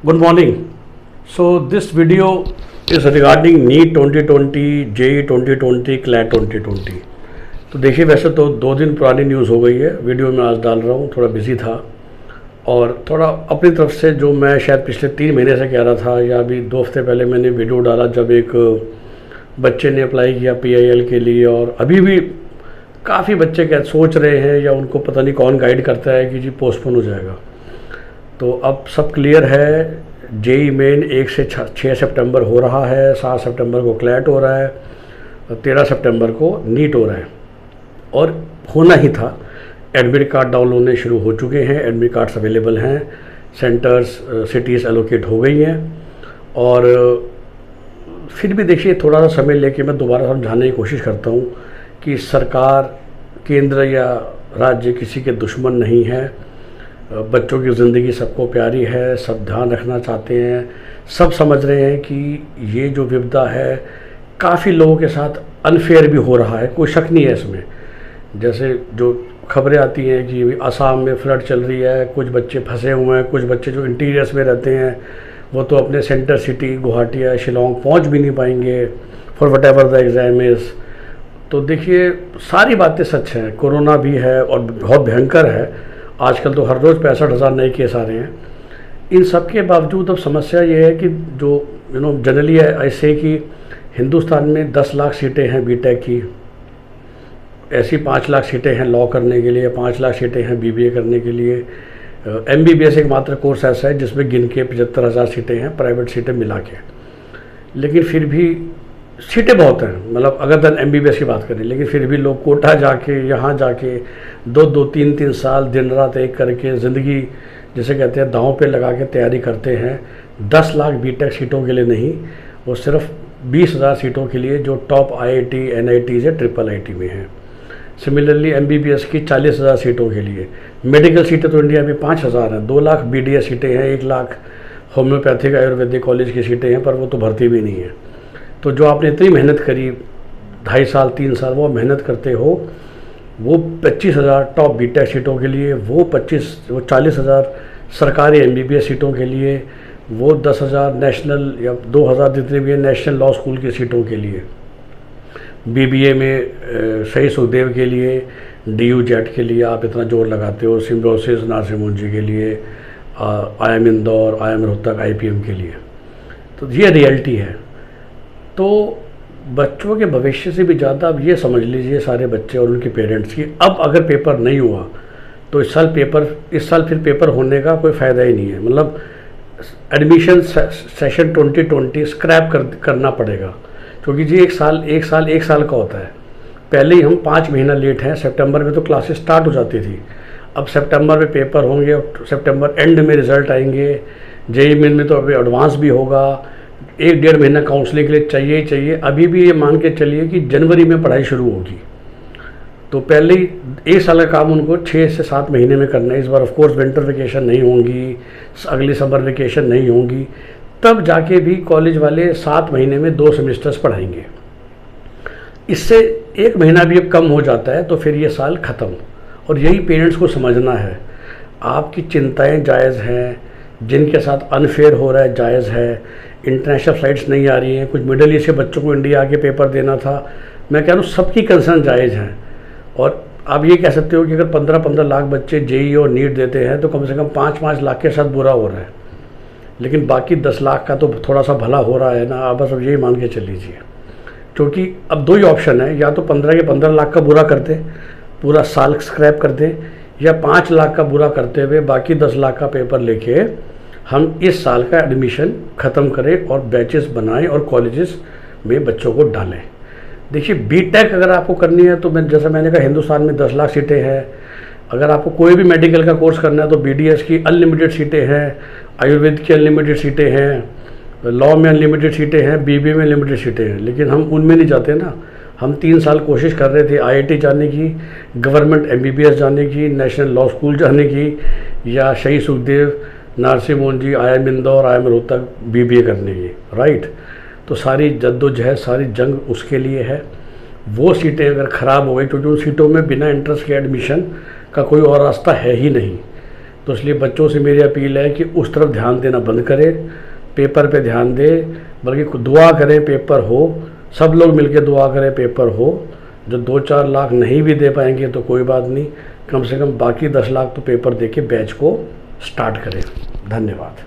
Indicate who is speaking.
Speaker 1: Good morning. So this video is regarding NEET 2020, JEE 2020, CLAT 2020। तो देखिए, वैसे तो 2 दिन पुरानी न्यूज़ हो गई है, वीडियो में आज डाल रहा हूँ, थोड़ा बिजी था और थोड़ा अपनी तरफ से जो मैं शायद पिछले 3 महीने से कह रहा था या अभी 2 हफ्ते पहले मैंने वीडियो डाला जब एक बच्चे ने अप्लाई किया PIL के लिए, और अभी भी काफ़ी बच्चे क्या सोच रहे हैं या उनको पता नहीं कौन गाइड करता है कि जी पोस्टपोन हो जाएगा। तो अब सब क्लियर है। JEE मेन 1 से 6 सितंबर हो रहा है, 7 सितंबर को क्लैट हो रहा है, 13 सितंबर को नीट हो रहा है और होना ही था। एडमिट कार्ड डाउनलोड होने शुरू हो चुके हैं, एडमिट कार्ड्स अवेलेबल हैं, सेंटर्स सिटीज़ एलोकेट हो गई हैं। और फिर भी देखिए, थोड़ा सा समय लेके मैं दोबारा समझाने की कोशिश करता हूँ कि सरकार, केंद्र या राज्य किसी के दुश्मन नहीं है। बच्चों की ज़िंदगी सबको प्यारी है, सब ध्यान रखना चाहते हैं, सब समझ रहे हैं कि ये जो विपदा है काफ़ी लोगों के साथ अनफेयर भी हो रहा है, कोई शक नहीं है इसमें। जैसे जो खबरें आती हैं कि असम में फ्लड चल रही है, कुछ बच्चे फंसे हुए हैं, कुछ बच्चे जो इंटीरियर्स में रहते हैं वो तो अपने सेंटर सिटी गुवाहाटी या शिलोंग पहुंच भी नहीं पाएंगे for what ever the exam is. तो देखिए, सारी बातें सच हैं, कोरोना भी है और बहुत भयंकर है। आजकल तो हर रोज़ 65,000 नए केस आ रहे हैं। इन सब के बावजूद अब समस्या ये है कि जो जनरली ऐसे कि हिंदुस्तान में 10 लाख सीटें हैं बीटेक की, ऐसी 5 लाख सीटें हैं लॉ करने के लिए, 5 लाख सीटें हैं BBA करने के लिए। MBBS एक मात्र कोर्स ऐसा है जिसमें गिन के 75,000 सीटें हैं, प्राइवेट सीटें मिला के। लेकिन फिर भी सीटें बहुत हैं, मतलब अगर MBBS की बात करें, लेकिन फिर भी लोग कोटा जाके, यहाँ जाके 2-2, 3-3 साल दिन रात एक करके ज़िंदगी जिसे कहते हैं दांव पे लगा के तैयारी करते हैं। 10 लाख बीटेक सीटों के लिए नहीं, वो सिर्फ 20,000 सीटों के लिए जो टॉप IIT NIT या IIIT में हैं। सिमिलरली MBBS की 40,000 सीटों के लिए। मेडिकल सीटें तो इंडिया में 5,000 हैं, 2 लाख BDS सीटें हैं, 1 लाख होम्योपैथिक आयुर्वेदिक कॉलेज की सीटें हैं, पर वो तो भर्ती भी नहीं है। तो जो आपने इतनी मेहनत करी 2.5 साल 3 साल, वो मेहनत करते हो, वो 25,000 टॉप बीटेक सीटों के लिए, वो 40,000 सरकारी MBBS सीटों के लिए, वो 10,000 नेशनल या 2,000 जितने भी हैं नेशनल लॉ स्कूल की सीटों के लिए, BBA में शहीद सुखदेव के लिए, DU जेट के लिए आप इतना जोर लगाते हो, सिम्बोसिस नासिमुंजी के लिए, IIM Indore, IIM Rohtak, IPM के लिए। तो ये रियलिटी है। तो बच्चों के भविष्य से भी ज़्यादा अब ये समझ लीजिए सारे बच्चे और उनके पेरेंट्स की, अब अगर पेपर नहीं हुआ तो इस साल फिर पेपर होने का कोई फ़ायदा ही नहीं है। मतलब एडमिशन सेशन 2020 स्क्रैप करना पड़ेगा, क्योंकि जी एक साल का होता है। पहले ही हम 5 महीना लेट हैं। सितंबर में तो क्लासेस स्टार्ट हो जाती थी, अब सितंबर में पेपर होंगे और सितंबर एंड में रिज़ल्ट आएंगे। JEE मेन में तो अभी एडवांस भी होगा, 1-1.5 महीना काउंसलिंग के लिए चाहिए ही चाहिए। अभी भी ये मान के चलिए कि जनवरी में पढ़ाई शुरू होगी, तो पहले ही 1 साल का काम उनको 6 से 7 महीने में करना है। इस बार ऑफ कोर्स विंटर वेकेशन नहीं होंगी, अगली समर वेकेशन नहीं होंगी, तब जाके भी कॉलेज वाले 7 महीने में 2 सेमेस्टर्स पढ़ाएंगे। इससे 1 महीना भी अब कम हो जाता है तो फिर ये साल ख़त्म। और यही पेरेंट्स को समझना है। आपकी चिंताएँ जायज़ हैं, जिनके साथ अनफेयर हो रहा है जायज़ है। इंटरनेशनल फ्लाइट्स नहीं आ रही हैं, कुछ मिडल ईस्ट के बच्चों को इंडिया आके पेपर देना था। मैं कह रहा हूँ सबकी कंसर्न जायज़ हैं। और आप ये कह सकते हो कि अगर 15-15 लाख बच्चे JEE और नीट देते हैं तो कम से कम 5-5 लाख के साथ बुरा हो रहा है, लेकिन बाकी 10 लाख का तो थोड़ा सा भला हो रहा है ना। आप बस अब यही मान के चल लीजिए, क्योंकि अब 2 ही ऑप्शन है, या तो 15 के 15 लाख का बुरा कर दें, पूरा साल स्क्रैप कर दें, या 5 लाख का बुरा करते हुए बाकी 10 लाख का पेपर लेके हम इस साल का एडमिशन ख़त्म करें और बैचेस बनाएं और कॉलेजेस में बच्चों को डालें। देखिए, बीटेक अगर आपको करनी है तो जैसा मैंने कहा, हिंदुस्तान में 10 लाख सीटें हैं। अगर आपको कोई भी मेडिकल का कोर्स करना है तो BDS की अनलिमिटेड सीटें हैं, आयुर्वेद की अनलिमिटेड सीटें हैं, लॉ में अनलिमिटेड सीटें हैं, BBA में लिमिटेड सीटें हैं। लेकिन हम उनमें नहीं जाते ना। हम 3 साल कोशिश कर रहे थे IIT जाने की, गवर्नमेंट MBBS जाने की, नेशनल लॉ स्कूल जाने की, या शहीद Sukhdev, नासिमुंजी, IIM Indore, IIM Rohtak BBA करने की, राइट। तो सारी जद्दोजहद, सारी जंग उसके लिए है। वो सीटें अगर ख़राब हो गई, क्योंकि उन सीटों में बिना इंट्रेंस के एडमिशन का कोई और रास्ता है ही नहीं। तो इसलिए बच्चों से मेरी अपील है कि उस तरफ ध्यान देना बंद करें, पेपर पे ध्यान दें, बल्कि दुआ करें पेपर हो, सब लोग मिलकर दुआ करें पेपर हो। जो 2-4 लाख नहीं भी दे पाएंगे तो कोई बात नहीं, कम से कम बाकी 10 लाख तो पेपर दे के बैच को स्टार्ट करें। धन्यवाद।